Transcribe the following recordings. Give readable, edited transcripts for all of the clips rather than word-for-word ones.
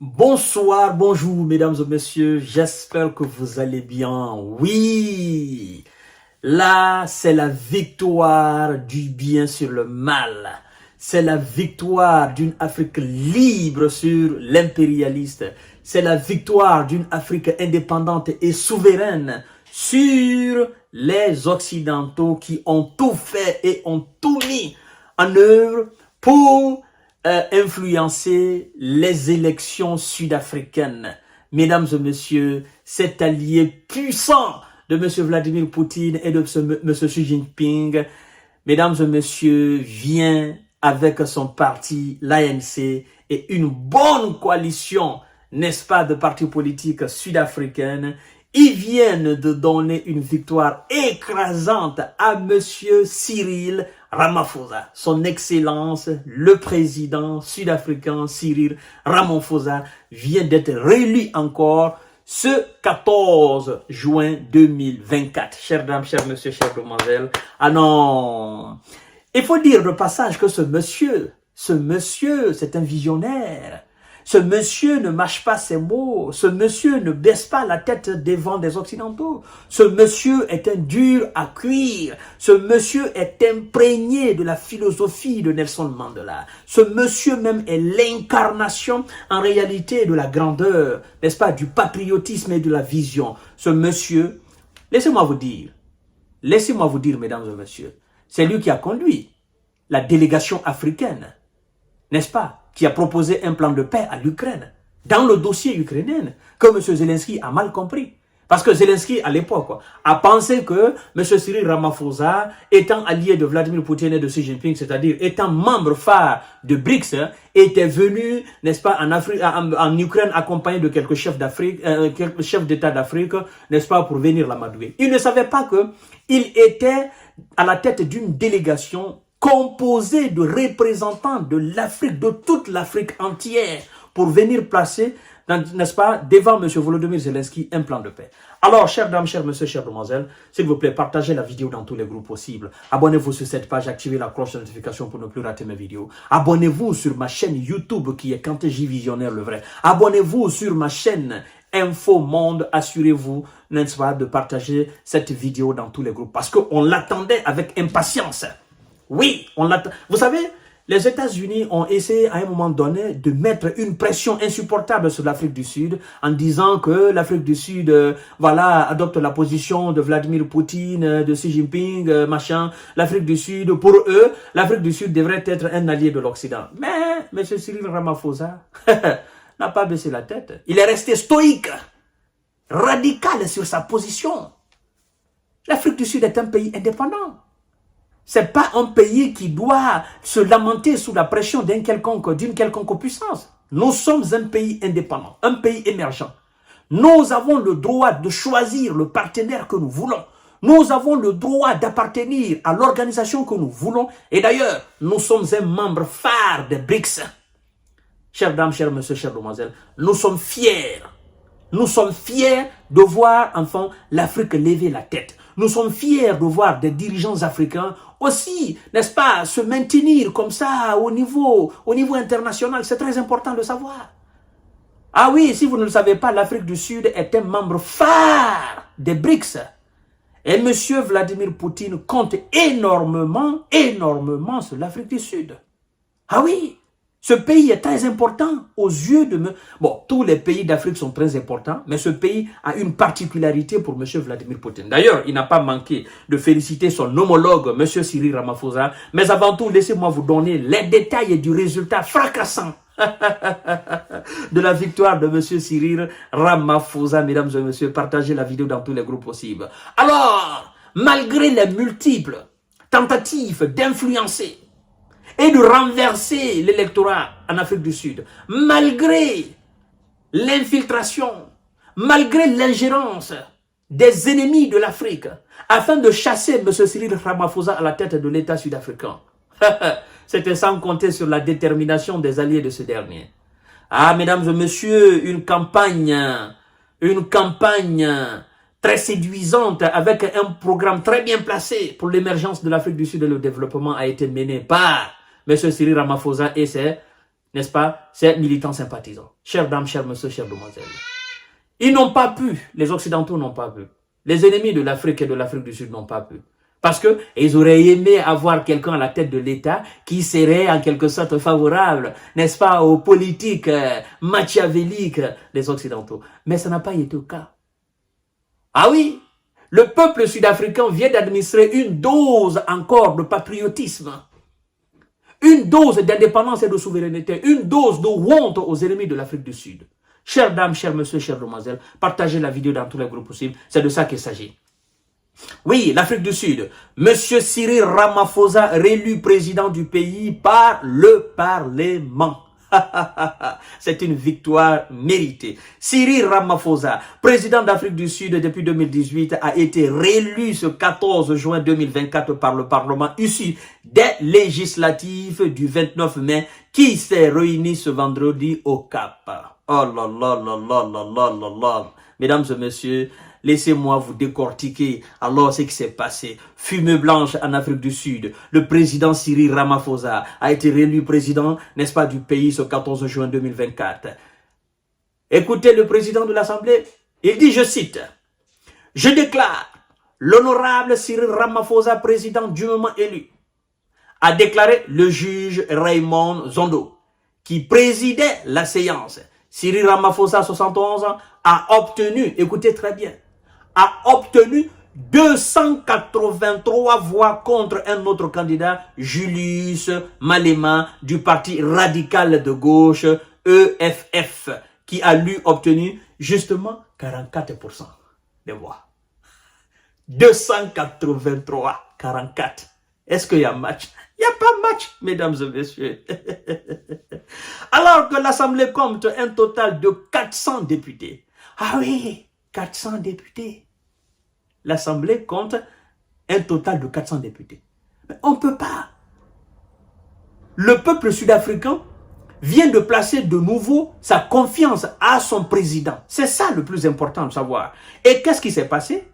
Bonsoir, bonjour mesdames et messieurs, j'espère que vous allez bien. Oui, là c'est la victoire du bien sur le mal. C'est la victoire d'une Afrique libre sur l'impérialiste. C'est la victoire d'une Afrique indépendante et souveraine sur les Occidentaux qui ont tout fait et ont tout mis en œuvre pour influencer les élections sud-africaines. Mesdames et messieurs, cet allié puissant de M. Vladimir Poutine et de M. Xi Jinping, mesdames et messieurs, vient avec son parti, l'ANC, et une bonne coalition, n'est-ce pas, de partis politiques sud-africains. Ils viennent de donner une victoire écrasante à M. Cyril Ramaphosa. Son Excellence, le président sud-africain Cyril Ramaphosa vient d'être réélu encore ce 14 juin 2024. Chères dames, chers messieurs, chères demoiselles. Ah non, il faut dire de passage que ce monsieur, c'est un visionnaire. Ce monsieur ne mâche pas ses mots. Ce monsieur ne baisse pas la tête devant des Occidentaux. Ce monsieur est un dur à cuire. Ce monsieur est imprégné de la philosophie de Nelson Mandela. Ce monsieur même est l'incarnation en réalité de la grandeur, n'est-ce pas, du patriotisme et de la vision. Ce monsieur, laissez-moi vous dire, mesdames et messieurs, c'est lui qui a conduit la délégation africaine, n'est-ce pas, qui a proposé un plan de paix à l'Ukraine, dans le dossier ukrainien, que M. Zelensky a mal compris. Parce que Zelensky, à l'époque, a pensé que M. Cyril Ramaphosa, étant allié de Vladimir Poutine et de Xi Jinping, c'est-à-dire étant membre phare de BRICS, était venu, n'est-ce pas, en Ukraine, accompagné de quelques chefs d'Afrique, quelques chefs d'État d'Afrique, n'est-ce pas, pour venir l'amadouer. Il ne savait pas qu'il était à la tête d'une délégation composé de représentants de l'Afrique, de toute l'Afrique entière, pour venir placer, n'est-ce pas, devant M. Volodymyr Zelensky, un plan de paix. Alors, chères dames, chers messieurs, chères demoiselles, s'il vous plaît, partagez la vidéo dans tous les groupes possibles. Abonnez-vous sur cette page, activez la cloche de notification pour ne plus rater mes vidéos. Abonnez-vous sur ma chaîne YouTube qui est Kanté J Visionnaire le vrai. Abonnez-vous sur ma chaîne Info Monde, assurez-vous, n'est-ce pas, de partager cette vidéo dans tous les groupes parce qu'on l'attendait avec impatience. Oui, on l'attend. Vous savez, les États-Unis ont essayé à un moment donné de mettre une pression insupportable sur l'Afrique du Sud en disant que l'Afrique du Sud, voilà, adopte la position de Vladimir Poutine, de Xi Jinping, machin. L'Afrique du Sud, pour eux, l'Afrique du Sud devrait être un allié de l'Occident. Mais M. Cyril Ramaphosa n'a pas baissé la tête. Il est resté stoïque, radical sur sa position. L'Afrique du Sud est un pays indépendant. C'est pas un pays qui doit se lamenter sous la pression d'une quelconque puissance. Nous sommes un pays indépendant, un pays émergent. Nous avons le droit de choisir le partenaire que nous voulons. Nous avons le droit d'appartenir à l'organisation que nous voulons. Et d'ailleurs, nous sommes un membre phare des BRICS. Chères dames, chers messieurs, chères demoiselles, nous sommes fiers. Nous sommes fiers de voir, enfin, l'Afrique lever la tête. Nous sommes fiers de voir des dirigeants africains aussi, n'est-ce pas, se maintenir comme ça au niveau international. C'est très important de savoir. Ah oui, si vous ne le savez pas, l'Afrique du Sud est un membre phare des BRICS. Et M. Vladimir Poutine compte énormément sur l'Afrique du Sud. Ah oui, ce pays est très important aux yeux de... Bon, tous les pays d'Afrique sont très importants, mais ce pays a une particularité pour M. Vladimir Poutine. D'ailleurs, il n'a pas manqué de féliciter son homologue, M. Cyril Ramaphosa. Mais avant tout, laissez-moi vous donner les détails du résultat fracassant de la victoire de M. Cyril Ramaphosa. Mesdames et messieurs, partagez la vidéo dans tous les groupes possibles. Alors, malgré les multiples tentatives d'influencer et de renverser l'électorat en Afrique du Sud, malgré l'infiltration, malgré l'ingérence des ennemis de l'Afrique, afin de chasser M. Cyril Ramaphosa à la tête de l'État sud-africain. C'était sans compter sur la détermination des alliés de ce dernier. Ah, mesdames et messieurs, une campagne très séduisante avec un programme très bien placé pour l'émergence de l'Afrique du Sud et le développement a été menée par M. Cyril Ramaphosa et ses n'est-ce pas, ces militants sympathisants. Chères dames, chers messieurs, chères demoiselles. Ils n'ont pas pu, les Occidentaux n'ont pas pu. Les ennemis de l'Afrique et de l'Afrique du Sud n'ont pas pu. Parce qu'ils auraient aimé avoir quelqu'un à la tête de l'État qui serait en quelque sorte favorable, n'est-ce pas, aux politiques machiavéliques des Occidentaux. Mais ça n'a pas été le cas. Ah oui, le peuple sud-africain vient d'administrer une dose encore de patriotisme, une dose d'indépendance et de souveraineté, une dose de honte aux ennemis de l'Afrique du Sud. Chères dames, chers messieurs, chères demoiselles, partagez la vidéo dans tous les groupes possibles, c'est de ça qu'il s'agit. Oui, l'Afrique du Sud, Monsieur Cyril Ramaphosa, réélu président du pays par le Parlement. C'est une victoire méritée. Cyril Ramaphosa, président d'Afrique du Sud depuis 2018, a été réélu ce 14 juin 2024 par le Parlement issu des législatives du 29 mai qui s'est réuni ce vendredi au Cap. Oh là là là là là là là là. Mesdames et messieurs, laissez-moi vous décortiquer alors ce qui s'est passé. Fumée blanche en Afrique du Sud. Le président Cyril Ramaphosa a été réélu président, n'est-ce pas, du pays ce 14 juin 2024. Écoutez le président de l'Assemblée. Il dit, je cite, « Je déclare l'honorable Cyril Ramaphosa président dûment élu, a déclaré le juge Raymond Zondo, qui présidait la séance. Cyril Ramaphosa, 71 ans, a obtenu, écoutez très bien, a obtenu 283 voix contre un autre candidat, Julius Malema, du parti radical de gauche, EFF, qui a lui obtenu justement 44% des voix. 283, 44. Est-ce qu'il y a match? Il n'y a pas match, mesdames et messieurs. Alors que l'Assemblée compte un total de 400 députés. Ah oui, 400 députés. L'Assemblée compte un total de 400 députés. Mais on ne peut pas. Le peuple sud-africain vient de placer de nouveau sa confiance à son président. C'est ça le plus important de savoir. Et qu'est-ce qui s'est passé?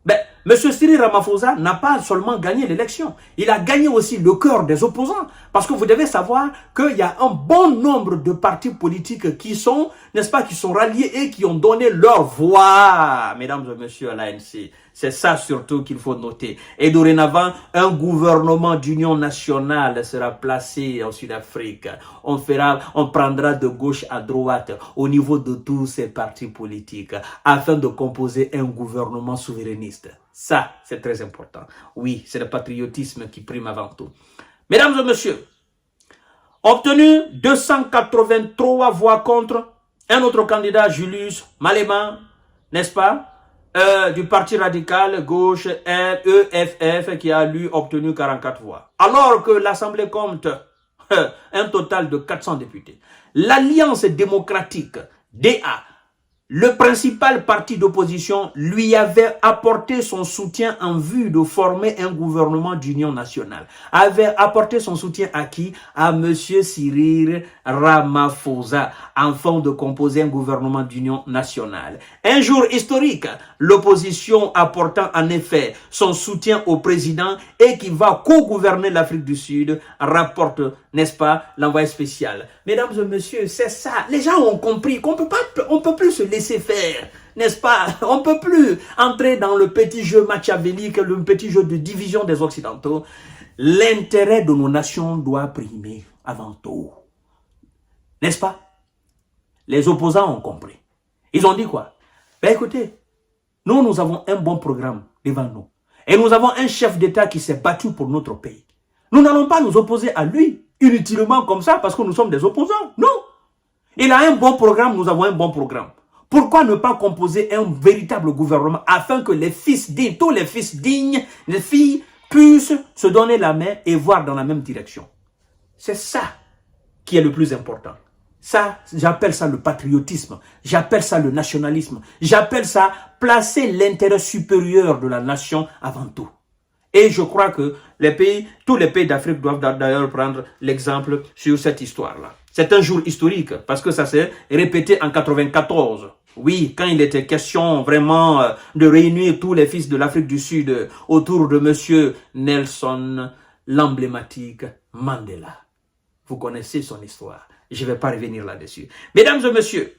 Ben, M. Cyril Ramaphosa n'a pas seulement gagné l'élection, il a gagné aussi le cœur des opposants. Parce que vous devez savoir qu'il y a un bon nombre de partis politiques qui sont, n'est-ce pas, qui sont ralliés et qui ont donné leur voix, mesdames et messieurs, à l'ANC. C'est ça surtout qu'il faut noter. Et dorénavant, un gouvernement d'union nationale sera placé en Sud-Afrique. On prendra de gauche à droite au niveau de tous ces partis politiques afin de composer un gouvernement souverainiste. Ça, c'est très important. Oui, c'est le patriotisme qui prime avant tout. Mesdames et messieurs, obtenu 283 voix contre un autre candidat, Julius Malema, n'est-ce pas, du parti radical gauche EFF, qui a lui obtenu 44 voix. Alors que l'Assemblée compte un total de 400 députés. L'Alliance démocratique, DA, le principal parti d'opposition, lui avait apporté son soutien en vue de former un gouvernement d'union nationale. Avait apporté son soutien à qui? À M. Cyril Ramaphosa, afin de composer un gouvernement d'union nationale. Un jour historique, l'opposition apportant en effet son soutien au président et qui va co-gouverner l'Afrique du Sud, rapporte, n'est-ce pas, l'envoyé spécial. Mesdames et messieurs, c'est ça. Les gens ont compris qu'on peut plus se laisser faire, n'est-ce pas? On ne peut plus entrer dans le petit jeu machiavélique, le petit jeu de division des Occidentaux. L'intérêt de nos nations doit primer avant tout. N'est-ce pas? Les opposants ont compris. Ils ont dit quoi? Ben écoutez, nous avons un bon programme devant nous. Et nous avons un chef d'État qui s'est battu pour notre pays. Nous n'allons pas nous opposer à lui inutilement comme ça parce que nous sommes des opposants. Non. Il a un bon programme, nous avons un bon programme. Pourquoi ne pas composer un véritable gouvernement afin que les fils dignes, tous les fils dignes, les filles puissent se donner la main et voir dans la même direction? C'est ça qui est le plus important. Ça, j'appelle ça le patriotisme, j'appelle ça le nationalisme, j'appelle ça placer l'intérêt supérieur de la nation avant tout. Et je crois que tous les pays d'Afrique doivent d'ailleurs prendre l'exemple sur cette histoire-là. C'est un jour historique parce que ça s'est répété en 94. Oui, quand il était question vraiment de réunir tous les fils de l'Afrique du Sud autour de monsieur Nelson, l'emblématique Mandela. Vous connaissez son histoire. Je ne vais pas revenir là-dessus. Mesdames et messieurs,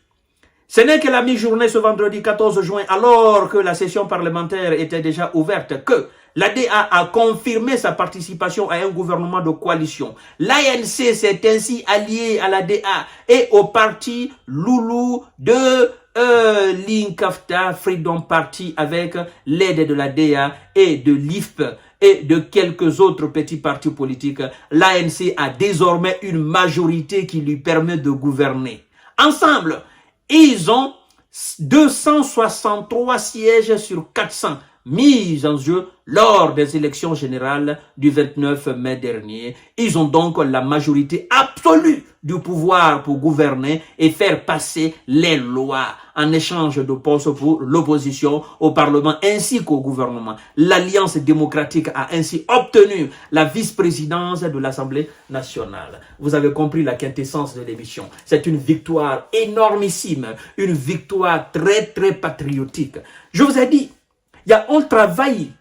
ce n'est que la mi-journée ce vendredi 14 juin, alors que la session parlementaire était déjà ouverte, que l'ADA a confirmé sa participation à un gouvernement de coalition. L'ANC s'est ainsi allié à l'ADA et au parti Loulou de l'Inkafta Freedom Party avec l'aide de l'ADA et de l'IFP et de quelques autres petits partis politiques. L'ANC a désormais une majorité qui lui permet de gouverner. Ensemble, ils ont 263 sièges sur 400 mis en jeu lors des élections générales du 29 mai dernier. Ils ont donc la majorité absolue du pouvoir pour gouverner et faire passer les lois en échange de postes pour l'opposition au Parlement ainsi qu'au gouvernement. L'Alliance démocratique a ainsi obtenu la vice-présidence de l'Assemblée nationale. Vous avez compris la quintessence de l'émission. C'est une victoire énormissime, une victoire très très patriotique. Je vous ai dit, il y a un travail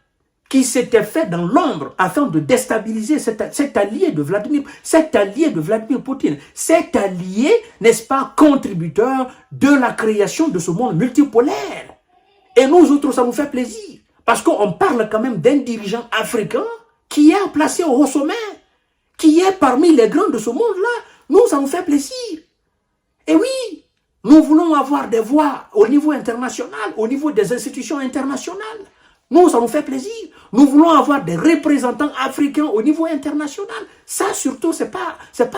qui s'était fait dans l'ombre afin de déstabiliser cet allié de Vladimir Poutine. Cet allié, n'est-ce pas, contributeur de la création de ce monde multipolaire. Et nous autres, ça nous fait plaisir. Parce qu'on parle quand même d'un dirigeant africain qui est placé au haut sommet, qui est parmi les grands de ce monde-là. Nous, ça nous fait plaisir. Et oui, nous voulons avoir des voix au niveau international, au niveau des institutions internationales. Nous, ça nous fait plaisir. Nous voulons avoir des représentants africains au niveau international. Ça, surtout, c'est pas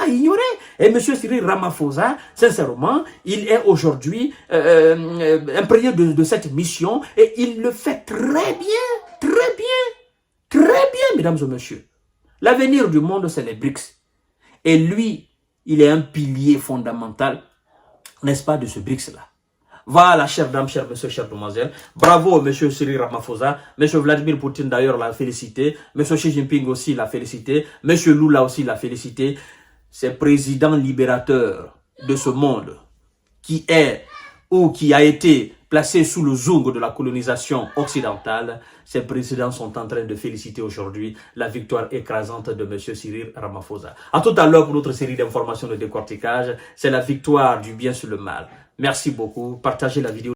ignoré. Et M. Cyril Ramaphosa, sincèrement, il est aujourd'hui imprégné de cette mission et il le fait très bien, mesdames et messieurs. L'avenir du monde, c'est les BRICS. Et lui, il est un pilier fondamental, n'est-ce pas, de ce BRICS-là. Voilà, chers dames, chers messieurs, chères demoiselles. Bravo, monsieur Cyril Ramaphosa. Monsieur Vladimir Poutine, d'ailleurs, l'a félicité. Monsieur Xi Jinping aussi l'a félicité. Monsieur Lula aussi l'a félicité. C'est président libérateur de ce monde qui est ou qui a été placé sous le joug de la colonisation occidentale. Ces présidents sont en train de féliciter aujourd'hui la victoire écrasante de M. Cyril Ramaphosa. À tout à l'heure pour notre série d'informations de décortiquage. C'est la victoire du bien sur le mal. Merci beaucoup. Partagez la vidéo.